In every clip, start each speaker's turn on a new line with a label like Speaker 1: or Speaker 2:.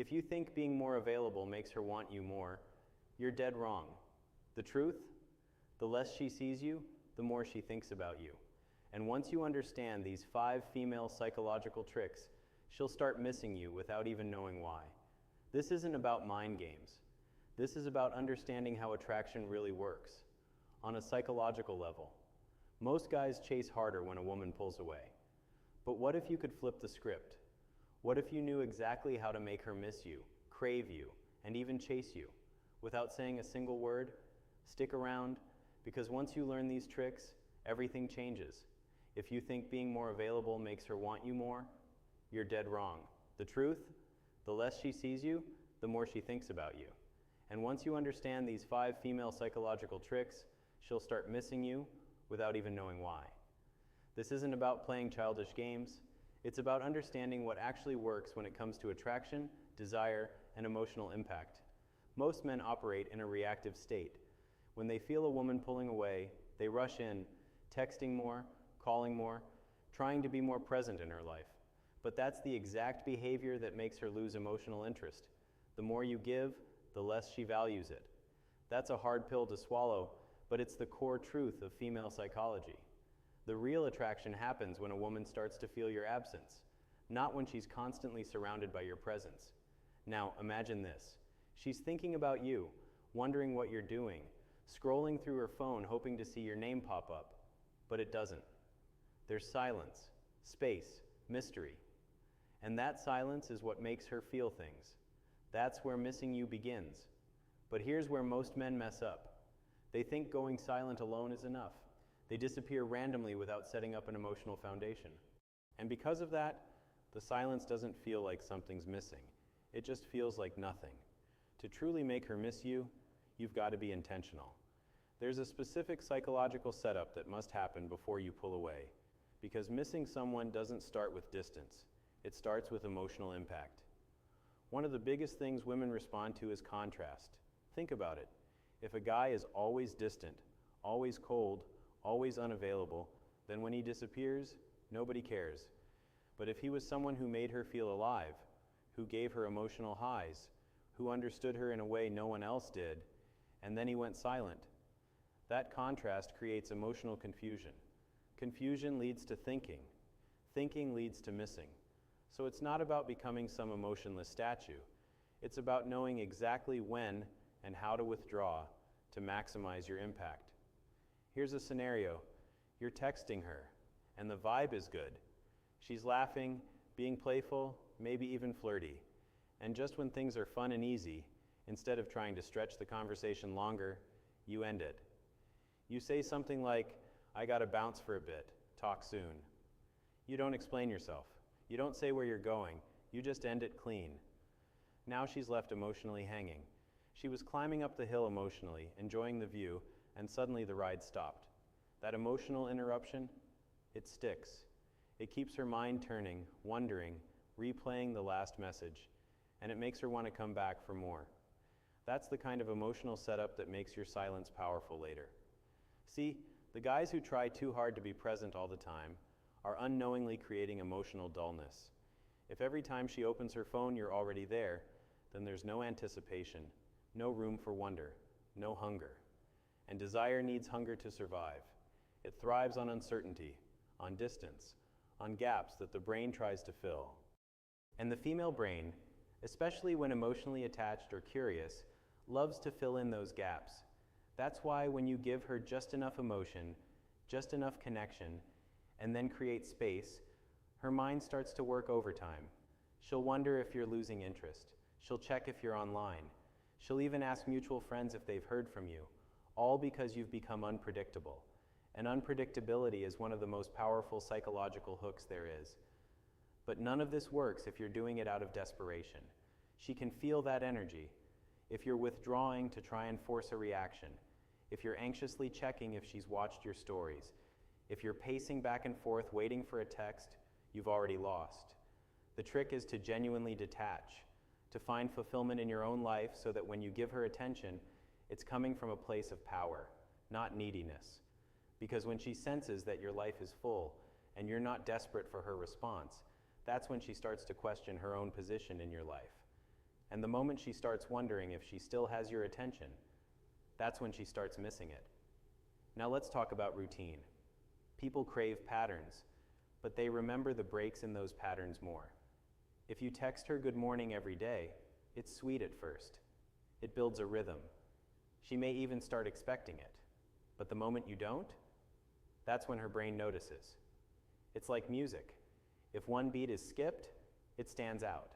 Speaker 1: If you think being more available makes her want you more, you're dead wrong. The truth? The less she sees you, the more she thinks about you. And once you understand these 5 female psychological tricks, she'll start missing you without even knowing why. This isn't about mind games. This is about understanding how attraction really works, on a psychological level. Most guys chase harder when a woman pulls away. But what if you could flip the script? What if you knew exactly how to make her miss you, crave you, and even chase you, without saying a single word? Stick around, because once you learn these tricks, everything changes. If you think being more available makes her want you more, you're dead wrong. The truth? The less she sees you, the more she thinks about you. And once you understand these 5 female psychological tricks, she'll start missing you without even knowing why. This isn't about playing childish games. It's about understanding what actually works when it comes to attraction, desire, and emotional impact. Most men operate in a reactive state. When they feel a woman pulling away, they rush in, texting more, calling more, trying to be more present in her life. But that's the exact behavior that makes her lose emotional interest. The more you give, the less she values it. That's a hard pill to swallow, but it's the core truth of female psychology. The real attraction happens when a woman starts to feel your absence, not when she's constantly surrounded by your presence. Now, imagine this. She's thinking about you, wondering what you're doing, scrolling through her phone hoping to see your name pop up, but it doesn't. There's silence, space, mystery. And that silence is what makes her feel things. That's where missing you begins. But here's where most men mess up. They think going silent alone is enough. They disappear randomly without setting up an emotional foundation. And because of that, the silence doesn't feel like something's missing. It just feels like nothing. To truly make her miss you, you've got to be intentional. There's a specific psychological setup that must happen before you pull away, because missing someone doesn't start with distance. It starts with emotional impact. One of the biggest things women respond to is contrast. Think about it. If a guy is always distant, always cold, always unavailable, then when he disappears, nobody cares. But if he was someone who made her feel alive, who gave her emotional highs, who understood her in a way no one else did, and then he went silent, that contrast creates emotional confusion. Confusion leads to thinking. Thinking leads to missing. So it's not about becoming some emotionless statue. It's about knowing exactly when and how to withdraw to maximize your impact. Here's a scenario. You're texting her, and the vibe is good. She's laughing, being playful, maybe even flirty. And just when things are fun and easy, instead of trying to stretch the conversation longer, you end it. You say something like, "I gotta bounce for a bit, talk soon." You don't explain yourself. You don't say where you're going. You just end it clean. Now she's left emotionally hanging. She was climbing up the hill emotionally, enjoying the view, and suddenly the ride stopped. That emotional interruption, it sticks. It keeps her mind turning, wondering, replaying the last message, and it makes her want to come back for more. That's the kind of emotional setup that makes your silence powerful later. See, the guys who try too hard to be present all the time are unknowingly creating emotional dullness. If every time she opens her phone you're already there, then there's no anticipation, no room for wonder, no hunger. And desire needs hunger to survive. It thrives on uncertainty, on distance, on gaps that the brain tries to fill. And the female brain, especially when emotionally attached or curious, loves to fill in those gaps. That's why when you give her just enough emotion, just enough connection, and then create space, her mind starts to work overtime. She'll wonder if you're losing interest. She'll check if you're online. She'll even ask mutual friends if they've heard from you, all because you've become unpredictable. And unpredictability is one of the most powerful psychological hooks there is. But none of this works if you're doing it out of desperation. She can feel that energy. If you're withdrawing to try and force a reaction, if you're anxiously checking if she's watched your stories, if you're pacing back and forth waiting for a text, you've already lost. The trick is to genuinely detach, to find fulfillment in your own life so that when you give her attention, it's coming from a place of power, not neediness. Because when she senses that your life is full and you're not desperate for her response, that's when she starts to question her own position in your life. And the moment she starts wondering if she still has your attention, that's when she starts missing it. Now let's talk about routine. People crave patterns, but they remember the breaks in those patterns more. If you text her good morning every day, it's sweet at first. It builds a rhythm. She may even start expecting it. But the moment you don't, that's when her brain notices. It's like music. If one beat is skipped, it stands out.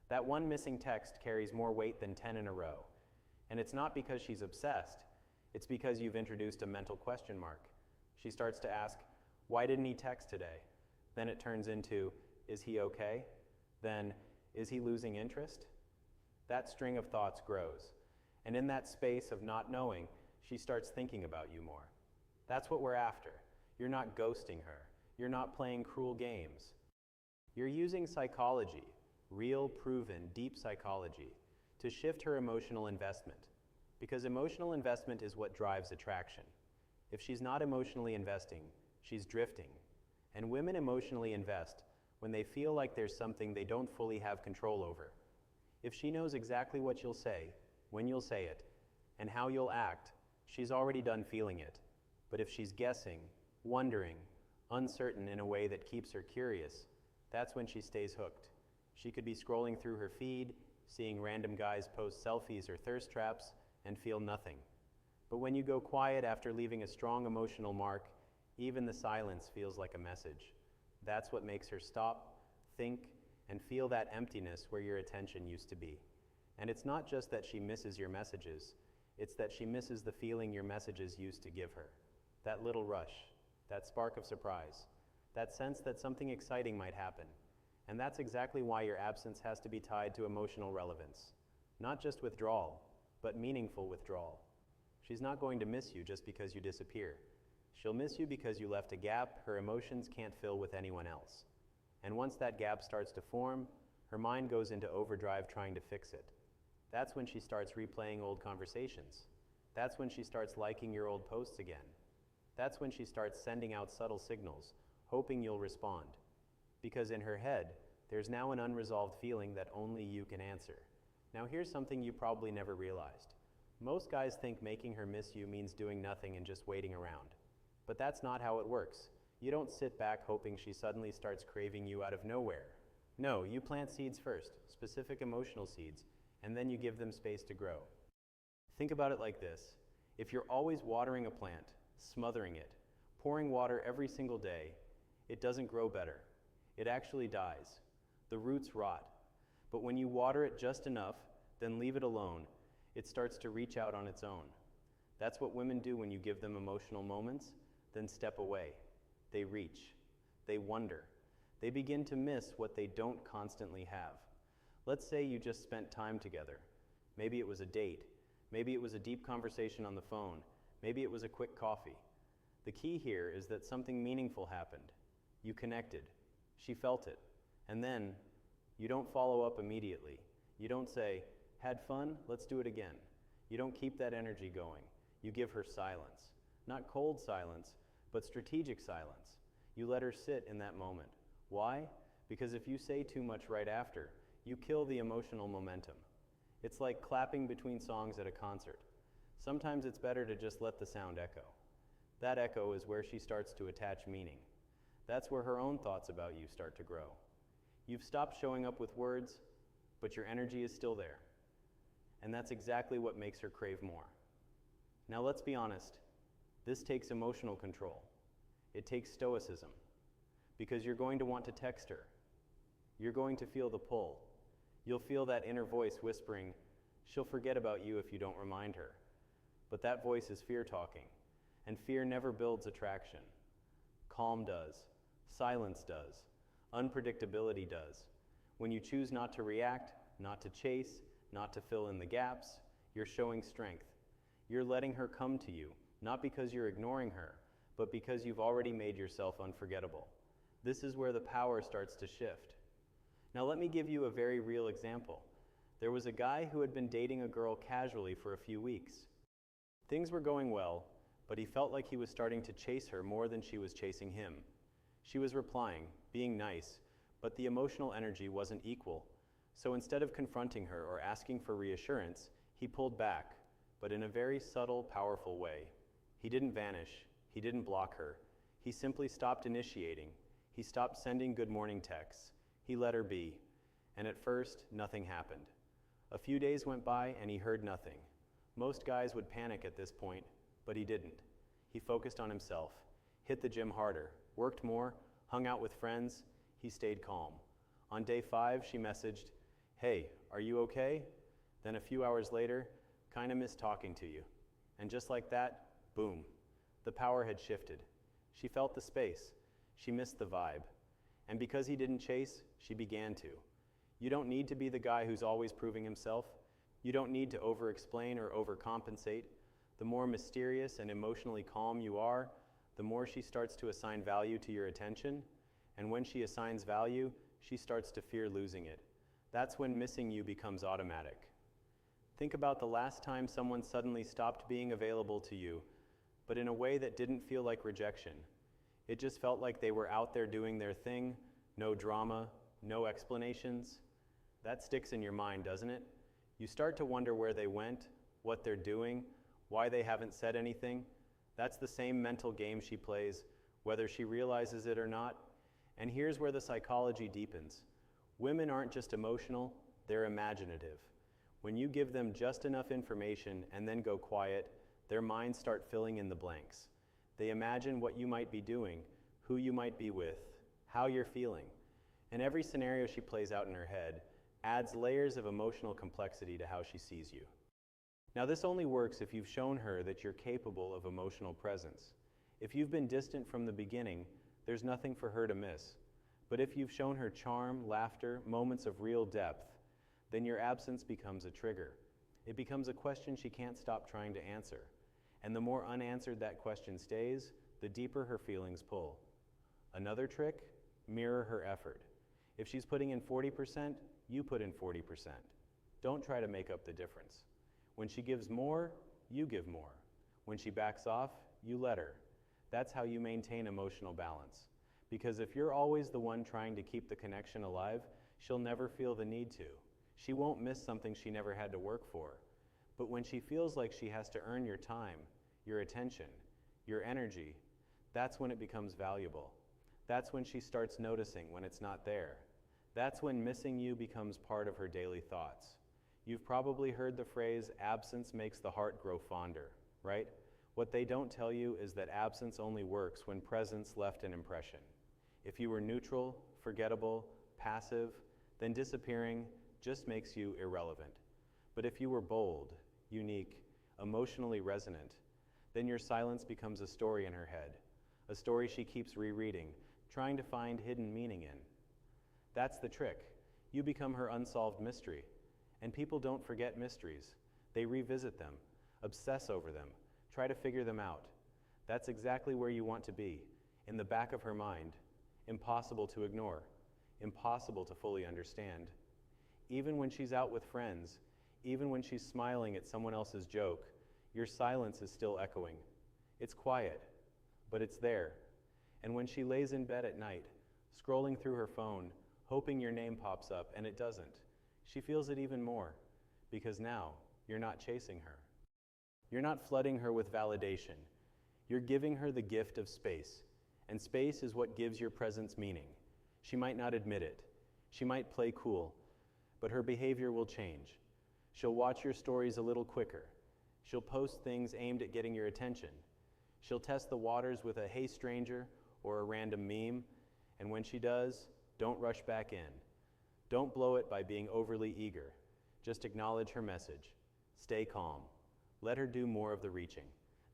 Speaker 1: That one missing text carries more weight than 10 in a row. And it's not because she's obsessed, it's because you've introduced a mental question mark. She starts to ask, why didn't he text today? Then it turns into, is he okay? Then, is he losing interest? That string of thoughts grows. And in that space of not knowing, she starts thinking about you more. That's what we're after. You're not ghosting her. You're not playing cruel games. You're using psychology, real, proven, deep psychology, to shift her emotional investment. Because emotional investment is what drives attraction. If she's not emotionally investing, she's drifting. And women emotionally invest when they feel like there's something they don't fully have control over. If she knows exactly what you'll say, when you'll say it, and how you'll act, she's already done feeling it. But if she's guessing, wondering, uncertain in a way that keeps her curious, that's when she stays hooked. She could be scrolling through her feed, seeing random guys post selfies or thirst traps, and feel nothing. But when you go quiet after leaving a strong emotional mark, even the silence feels like a message. That's what makes her stop, think, and feel that emptiness where your attention used to be. And it's not just that she misses your messages, it's that she misses the feeling your messages used to give her. That little rush, that spark of surprise, that sense that something exciting might happen. And that's exactly why your absence has to be tied to emotional relevance. Not just withdrawal, but meaningful withdrawal. She's not going to miss you just because you disappear. She'll miss you because you left a gap her emotions can't fill with anyone else. And once that gap starts to form, her mind goes into overdrive trying to fix it. That's when she starts replaying old conversations. That's when she starts liking your old posts again. That's when she starts sending out subtle signals, hoping you'll respond. Because in her head, there's now an unresolved feeling that only you can answer. Now here's something you probably never realized. Most guys think making her miss you means doing nothing and just waiting around. But that's not how it works. You don't sit back hoping she suddenly starts craving you out of nowhere. No, you plant seeds first, specific emotional seeds, and then you give them space to grow. Think about it like this. If you're always watering a plant, smothering it, pouring water every single day, it doesn't grow better. It actually dies. The roots rot. But when you water it just enough, then leave it alone, it starts to reach out on its own. That's what women do when you give them emotional moments, then step away. They reach. They wonder. They begin to miss what they don't constantly have. Let's say you just spent time together. Maybe it was a date. Maybe it was a deep conversation on the phone. Maybe it was a quick coffee. The key here is that something meaningful happened. You connected. She felt it. And then, you don't follow up immediately. You don't say, had fun, let's do it again. You don't keep that energy going. You give her silence. Not cold silence, but strategic silence. You let her sit in that moment. Why? Because if you say too much right after, you kill the emotional momentum. It's like clapping between songs at a concert. Sometimes it's better to just let the sound echo. That echo is where she starts to attach meaning. That's where her own thoughts about you start to grow. You've stopped showing up with words, but your energy is still there. And that's exactly what makes her crave more. Now let's be honest, this takes emotional control. It takes stoicism, because you're going to want to text her. You're going to feel the pull. You'll feel that inner voice whispering, she'll forget about you if you don't remind her. But that voice is fear talking, and fear never builds attraction. Calm does. Silence does. Unpredictability does. When you choose not to react, not to chase, not to fill in the gaps, you're showing strength. You're letting her come to you, not because you're ignoring her, but because you've already made yourself unforgettable. This is where the power starts to shift. Now let me give you a very real example. There was a guy who had been dating a girl casually for a few weeks. Things were going well, but he felt like he was starting to chase her more than she was chasing him. She was replying, being nice, but the emotional energy wasn't equal. So instead of confronting her or asking for reassurance, he pulled back, but in a very subtle, powerful way. He didn't vanish. He didn't block her. He simply stopped initiating. He stopped sending good morning texts. He let her be. And at first, nothing happened. A few days went by and he heard nothing. Most guys would panic at this point, but he didn't. He focused on himself, hit the gym harder, worked more, hung out with friends. He stayed calm. On day 5, she messaged, "Hey, are you okay?" Then a few hours later, "Kinda miss talking to you." And just like that, boom, the power had shifted. She felt the space. She missed the vibe. And because he didn't chase, she began to. You don't need to be the guy who's always proving himself. You don't need to over-explain or overcompensate. The more mysterious and emotionally calm you are, the more she starts to assign value to your attention. And when she assigns value, she starts to fear losing it. That's when missing you becomes automatic. Think about the last time someone suddenly stopped being available to you, but in a way that didn't feel like rejection. It just felt like they were out there doing their thing, no drama, no explanations. That sticks in your mind, doesn't it? You start to wonder where they went, what they're doing, why they haven't said anything. That's the same mental game she plays, whether she realizes it or not. And here's where the psychology deepens. Women aren't just emotional, they're imaginative. When you give them just enough information and then go quiet, their minds start filling in the blanks. They imagine what you might be doing, who you might be with, how you're feeling. And every scenario she plays out in her head adds layers of emotional complexity to how she sees you. Now, this only works if you've shown her that you're capable of emotional presence. If you've been distant from the beginning, there's nothing for her to miss. But if you've shown her charm, laughter, moments of real depth, then your absence becomes a trigger. It becomes a question she can't stop trying to answer. And the more unanswered that question stays, the deeper her feelings pull. Another trick? Mirror her effort. If she's putting in 40%, you put in 40%. Don't try to make up the difference. When she gives more, you give more. When she backs off, you let her. That's how you maintain emotional balance. Because if you're always the one trying to keep the connection alive, she'll never feel the need to. She won't miss something she never had to work for. But when she feels like she has to earn your time, your attention, your energy, that's when it becomes valuable. That's when she starts noticing when it's not there. That's when missing you becomes part of her daily thoughts. You've probably heard the phrase, absence makes the heart grow fonder, right? What they don't tell you is that absence only works when presence left an impression. If you were neutral, forgettable, passive, then disappearing just makes you irrelevant. But if you were bold, unique, emotionally resonant, then your silence becomes a story in her head, a story she keeps rereading, trying to find hidden meaning in. That's the trick. You become her unsolved mystery. And people don't forget mysteries. They revisit them, obsess over them, try to figure them out. That's exactly where you want to be, in the back of her mind. Impossible to ignore, impossible to fully understand. Even when she's out with friends, even when she's smiling at someone else's joke, your silence is still echoing. It's quiet, but it's there. And when she lays in bed at night, scrolling through her phone, hoping your name pops up, and it doesn't, she feels it even more, because now you're not chasing her. You're not flooding her with validation. You're giving her the gift of space, and space is what gives your presence meaning. She might not admit it. She might play cool, but her behavior will change. She'll watch your stories a little quicker. She'll post things aimed at getting your attention. She'll test the waters with a "hey stranger" or a random meme, and when she does, don't rush back in. Don't blow it by being overly eager. Just acknowledge her message. Stay calm. Let her do more of the reaching.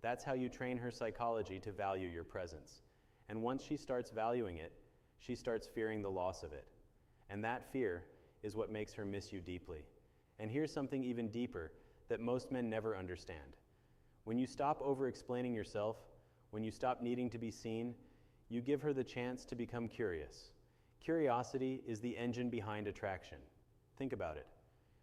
Speaker 1: That's how you train her psychology to value your presence. And once she starts valuing it, she starts fearing the loss of it. And that fear is what makes her miss you deeply. And here's something even deeper that most men never understand. When you stop over-explaining yourself, when you stop needing to be seen, you give her the chance to become curious. Curiosity is the engine behind attraction. Think about it.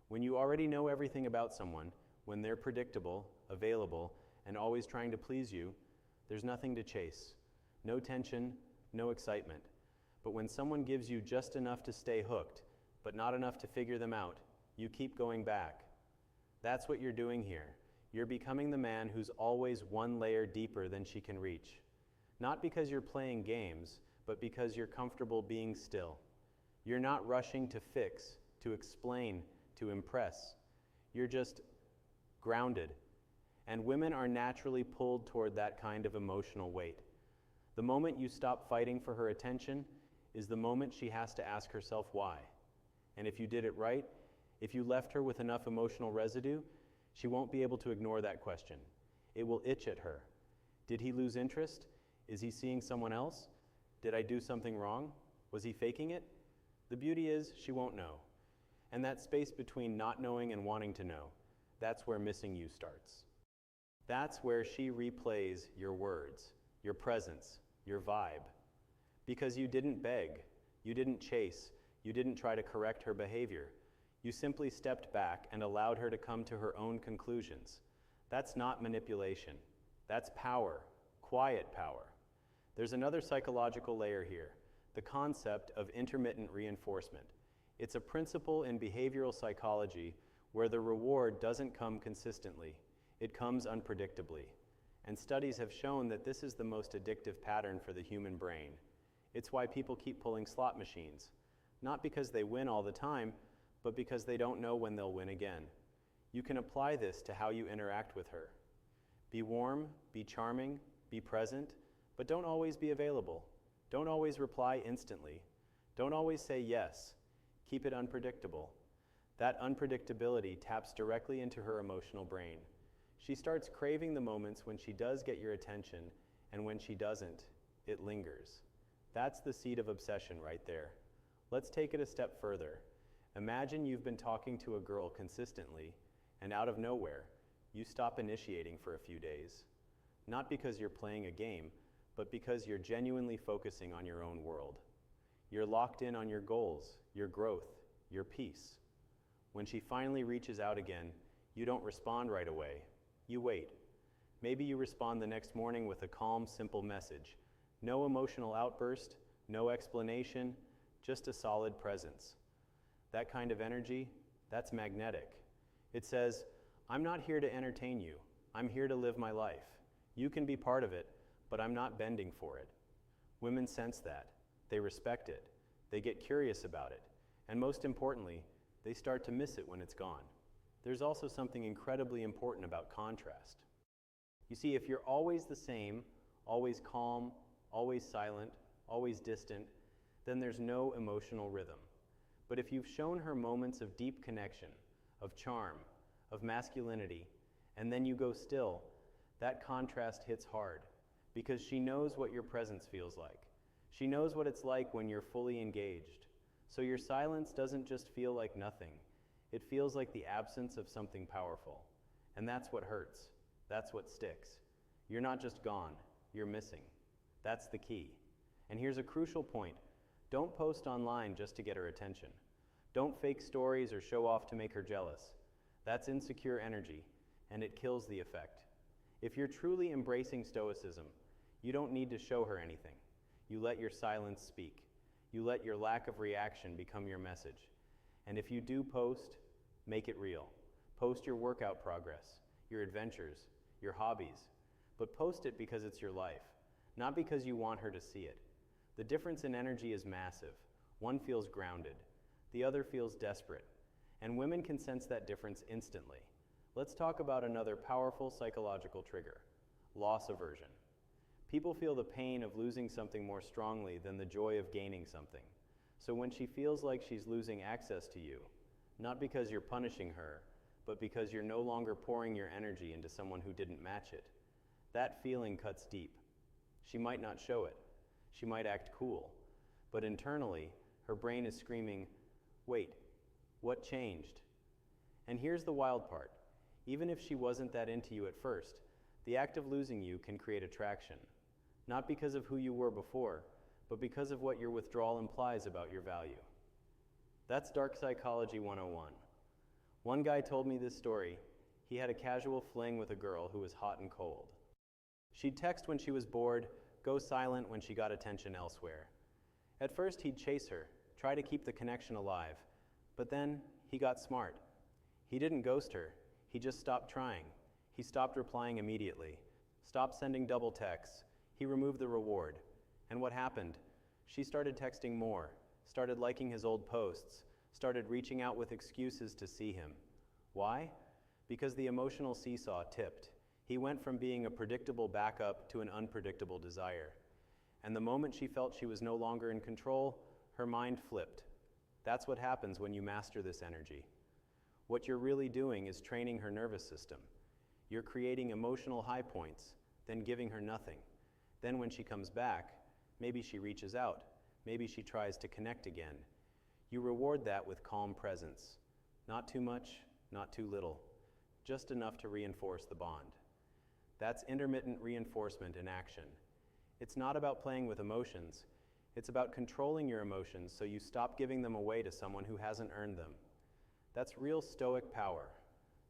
Speaker 1: When you already know everything about someone, when they're predictable, available, and always trying to please you, there's nothing to chase. No tension, no excitement. But when someone gives you just enough to stay hooked, but not enough to figure them out. You keep going back. That's what you're doing here. You're becoming the man who's always one layer deeper than she can reach. Not because you're playing games, but because you're comfortable being still. You're not rushing to fix, to explain, to impress. You're just grounded. And women are naturally pulled toward that kind of emotional weight. The moment you stop fighting for her attention is the moment she has to ask herself why. And if you did it right, if you left her with enough emotional residue, she won't be able to ignore that question. It will itch at her. Did he lose interest? Is he seeing someone else? Did I do something wrong? Was he faking it? The beauty is, she won't know. And that space between not knowing and wanting to know, that's where missing you starts. That's where she replays your words, your presence, your vibe. Because you didn't beg, you didn't chase, you didn't try to correct her behavior. You simply stepped back and allowed her to come to her own conclusions. That's not manipulation. That's power, quiet power. There's another psychological layer here, the concept of intermittent reinforcement. It's a principle in behavioral psychology where the reward doesn't come consistently. It comes unpredictably. And studies have shown that this is the most addictive pattern for the human brain. It's why people keep pulling slot machines. Not because they win all the time, but because they don't know when they'll win again. You can apply this to how you interact with her. Be warm, be charming, be present, but don't always be available. Don't always reply instantly. Don't always say yes. Keep it unpredictable. That unpredictability taps directly into her emotional brain. She starts craving the moments when she does get your attention, and when she doesn't, it lingers. That's the seed of obsession right there. Let's take it a step further. Imagine you've been talking to a girl consistently, and out of nowhere, you stop initiating for a few days. Not because you're playing a game, but because you're genuinely focusing on your own world. You're locked in on your goals, your growth, your peace. When she finally reaches out again, you don't respond right away. You wait. Maybe you respond the next morning with a calm, simple message. No emotional outburst, no explanation, just a solid presence. That kind of energy, that's magnetic. It says, I'm not here to entertain you. I'm here to live my life. You can be part of it, but I'm not bending for it. Women sense that. They respect it. They get curious about it. And most importantly, they start to miss it when it's gone. There's also something incredibly important about contrast. You see, if you're always the same, always calm, always silent, always distant, then there's no emotional rhythm. But if you've shown her moments of deep connection, of charm, of masculinity, and then you go still, that contrast hits hard, because she knows what your presence feels like. She knows what it's like when you're fully engaged. So your silence doesn't just feel like nothing. It feels like the absence of something powerful. And that's what hurts. That's what sticks. You're not just gone, you're missing. That's the key. And here's a crucial point. Don't post online just to get her attention. Don't fake stories or show off to make her jealous. That's insecure energy, and it kills the effect. If you're truly embracing Stoicism, you don't need to show her anything. You let your silence speak. You let your lack of reaction become your message. And if you do post, make it real. Post your workout progress, your adventures, your hobbies. But post it because it's your life, not because you want her to see it. The difference in energy is massive. One feels grounded. The other feels desperate. And women can sense that difference instantly. Let's talk about another powerful psychological trigger, loss aversion. People feel the pain of losing something more strongly than the joy of gaining something. So when she feels like she's losing access to you, not because you're punishing her, but because you're no longer pouring your energy into someone who didn't match it, that feeling cuts deep. She might not show it. She might act cool. But internally, her brain is screaming, wait, what changed? And here's the wild part. Even if she wasn't that into you at first, the act of losing you can create attraction. Not because of who you were before, but because of what your withdrawal implies about your value. That's Dark Psychology 101. One guy told me this story. He had a casual fling with a girl who was hot and cold. She'd text when she was bored, go silent when she got attention elsewhere. At first, he'd chase her, try to keep the connection alive, But then he got smart. He didn't ghost her. He just stopped trying. He stopped replying immediately, stopped sending double texts. He removed the reward. And what happened? She started texting more, started liking his old posts, started reaching out with excuses to see him. Why? Because the emotional seesaw tipped. He went from being a predictable backup to an unpredictable desire. And the moment she felt she was no longer in control, her mind flipped. That's what happens when you master this energy. What you're really doing is training her nervous system. You're creating emotional high points, then giving her nothing. Then when she comes back, maybe she reaches out, maybe she tries to connect again. You reward that with calm presence. Not too much, not too little, just enough to reinforce the bond. That's intermittent reinforcement in action. It's not about playing with emotions. It's about controlling your emotions so you stop giving them away to someone who hasn't earned them. That's real stoic power,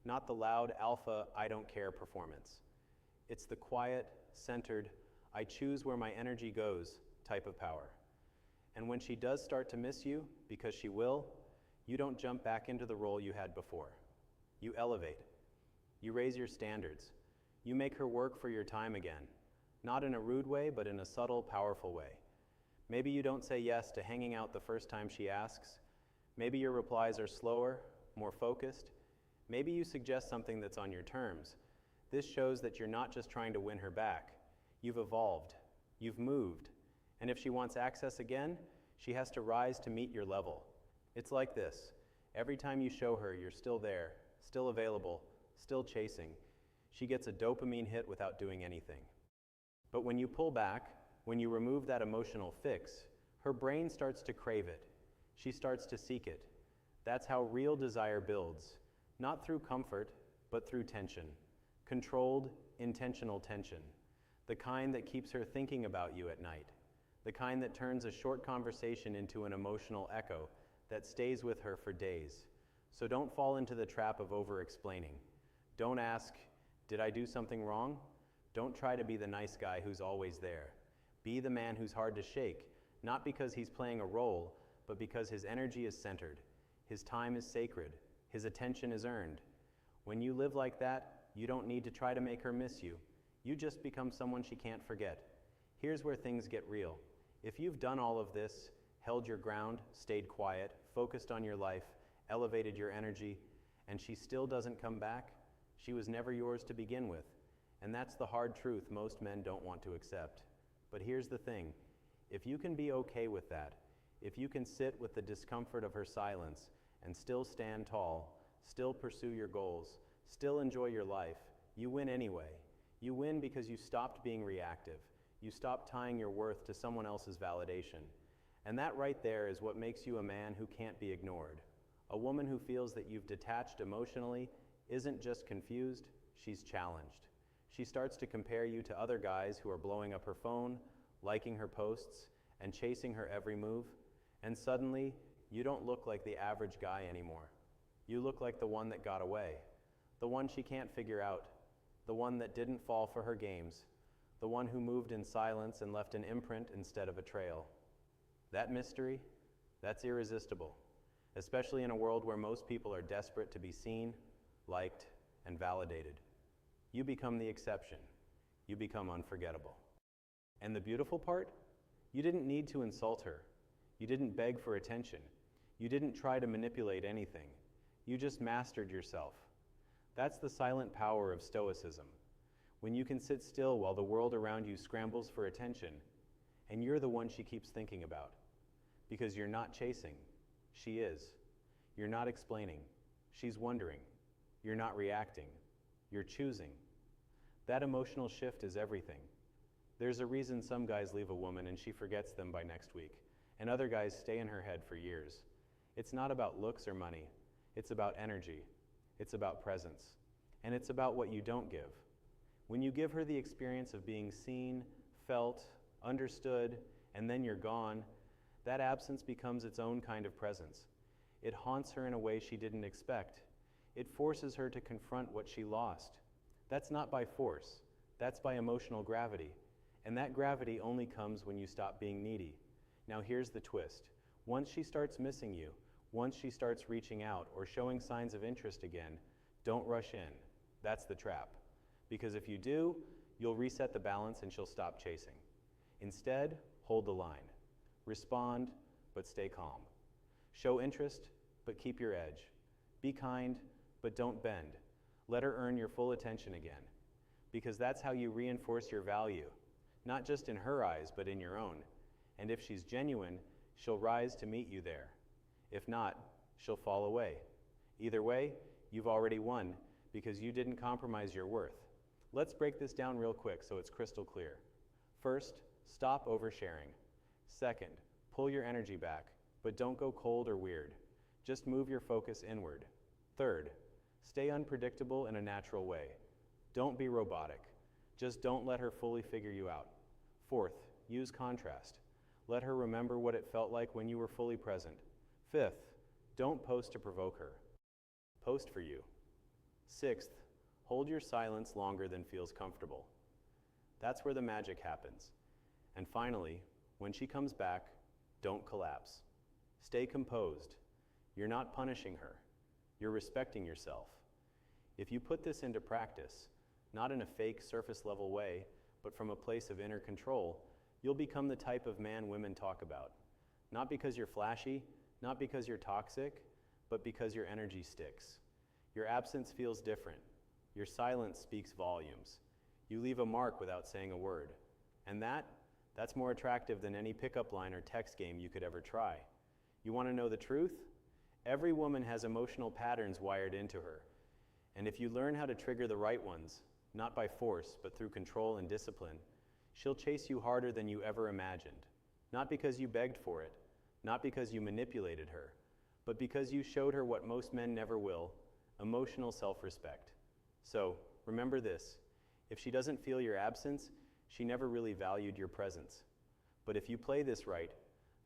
Speaker 1: not the loud alpha, I don't care performance. It's the quiet, centered, I choose where my energy goes type of power. And when she does start to miss you, because she will, you don't jump back into the role you had before. You elevate. You raise your standards. You make her work for your time again, not in a rude way, but in a subtle, powerful way. Maybe you don't say yes to hanging out the first time she asks. Maybe your replies are slower, more focused. Maybe you suggest something that's on your terms. This shows that you're not just trying to win her back. You've evolved. You've moved. And if she wants access again, she has to rise to meet your level. It's like this. Every time you show her you're still there, still available, still chasing, she gets a dopamine hit without doing anything. But when you pull back, when you remove that emotional fix, her brain starts to crave it. She starts to seek it. That's how real desire builds, not through comfort, but through tension. Controlled, intentional tension. The kind that keeps her thinking about you at night. The kind that turns a short conversation into an emotional echo that stays with her for days. So don't fall into the trap of over-explaining. Don't ask, did I do something wrong? Don't try to be the nice guy who's always there. Be the man who's hard to shake, not because he's playing a role, but because his energy is centered. His time is sacred. His attention is earned. When you live like that, you don't need to try to make her miss you. You just become someone she can't forget. Here's where things get real. If you've done all of this, held your ground, stayed quiet, focused on your life, elevated your energy, and she still doesn't come back, she was never yours to begin with. And that's the hard truth most men don't want to accept. But here's the thing. If you can be okay with that, if you can sit with the discomfort of her silence and still stand tall, still pursue your goals, still enjoy your life, you win anyway. You win because you stopped being reactive. You stopped tying your worth to someone else's validation. And that right there is what makes you a man who can't be ignored. A woman who feels that you've detached emotionally isn't just confused, she's challenged. She starts to compare you to other guys who are blowing up her phone, liking her posts, and chasing her every move. And suddenly, you don't look like the average guy anymore. You look like the one that got away, the one she can't figure out, the one that didn't fall for her games, the one who moved in silence and left an imprint instead of a trail. That mystery, that's irresistible, especially in a world where most people are desperate to be seen, liked, and validated. You become the exception. You become unforgettable. And the beautiful part? You didn't need to insult her. You didn't beg for attention. You didn't try to manipulate anything. You just mastered yourself. That's the silent power of Stoicism. When you can sit still while the world around you scrambles for attention, and you're the one she keeps thinking about. Because you're not chasing. She is. You're not explaining. She's wondering. You're not reacting. You're choosing. That emotional shift is everything. There's a reason some guys leave a woman and she forgets them by next week, and other guys stay in her head for years. It's not about looks or money. It's about energy. It's about presence. And it's about what you don't give. When you give her the experience of being seen, felt, understood, and then you're gone, that absence becomes its own kind of presence. It haunts her in a way she didn't expect. It forces her to confront what she lost. That's not by force. That's by emotional gravity. And that gravity only comes when you stop being needy. Now here's the twist. Once she starts missing you, Once she starts reaching out or showing signs of interest again, don't rush in. That's the trap. Because if you do, you'll reset the balance and she'll stop chasing. Instead, hold the line. Respond, but stay calm. Show interest, but keep your edge. Be kind, but don't bend. Let her earn your full attention again. Because that's how you reinforce your value, not just in her eyes, but in your own. And if she's genuine, she'll rise to meet you there. If not, she'll fall away. Either way, you've already won because you didn't compromise your worth. Let's break this down real quick so it's crystal clear. First, stop oversharing. Second, pull your energy back, but don't go cold or weird. Just move your focus inward. Third, stay unpredictable in a natural way. Don't be robotic. Just don't let her fully figure you out. Fourth, use contrast. Let her remember what it felt like when you were fully present. Fifth, don't post to provoke her. Post for you. Sixth, hold your silence longer than feels comfortable. That's where the magic happens. And finally, when she comes back, don't collapse. Stay composed. You're not punishing her. You're respecting yourself. If you put this into practice, not in a fake surface level way, but from a place of inner control, you'll become the type of man women talk about. Not because you're flashy, not because you're toxic, but because your energy sticks. Your absence feels different. Your silence speaks volumes. You leave a mark without saying a word. And that's more attractive than any pickup line or text game you could ever try. You want to know the truth? Every woman has emotional patterns wired into her. And if you learn how to trigger the right ones, not by force, but through control and discipline, she'll chase you harder than you ever imagined. Not because you begged for it, not because you manipulated her, but because you showed her what most men never will, emotional self-respect. So, remember this, if she doesn't feel your absence, she never really valued your presence. But if you play this right,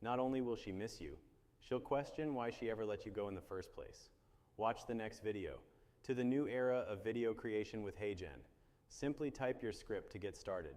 Speaker 1: not only will she miss you, she'll question why she ever let you go in the first place. Watch the next video. To the new era of video creation with HeyGen. Simply type your script to get started.